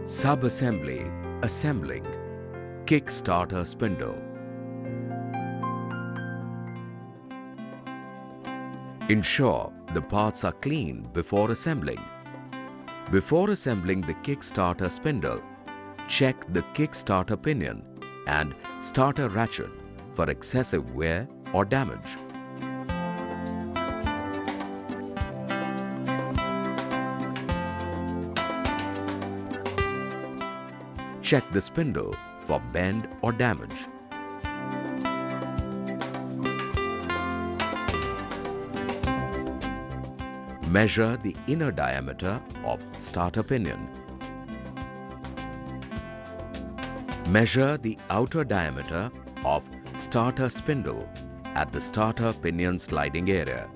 Sub-assembly, assembling, kick-starter spindle. Ensure the parts are clean before assembling. Before assembling the kick-starter spindle, check the kick-starter pinion and starter ratchet for excessive wear or damage. Check the spindle for bend or damage. Measure the inner diameter of starter pinion. Measure the outer diameter of starter spindle at the starter pinion sliding area.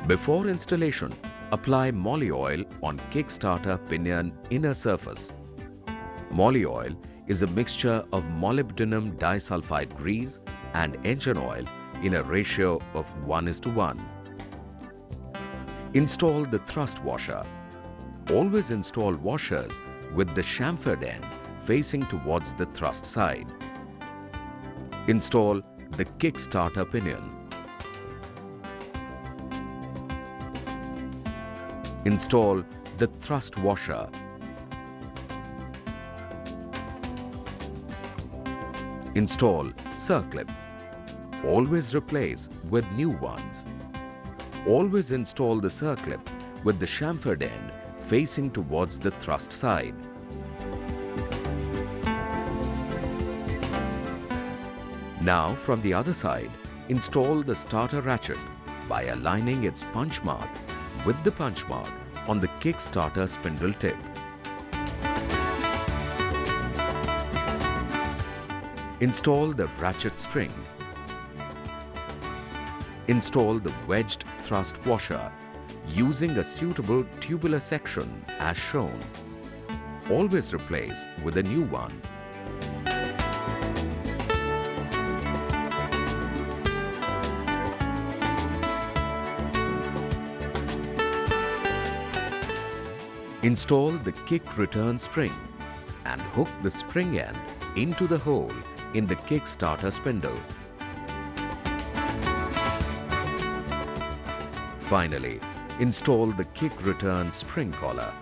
Before installation, apply moly oil on kickstarter pinion inner surface. Moly oil is a mixture of molybdenum disulfide grease and engine oil in a ratio of 1:1. Install the thrust washer. Always install washers with the chamfered end facing towards the thrust side. Install the kickstarter pinion. Install the thrust washer. Install circlip. Always replace with new ones. Always install the circlip with the chamfered end facing towards the thrust side. Now from the other side, install the starter ratchet by aligning its punch mark with the punch mark on the kickstarter spindle tip. Install the ratchet spring. Install the wedged thrust washer using a suitable tubular section as shown. Always replace with a new one. Install the kick return spring and hook the spring end into the hole in the kickstarter spindle. Finally, install the kick return spring collar.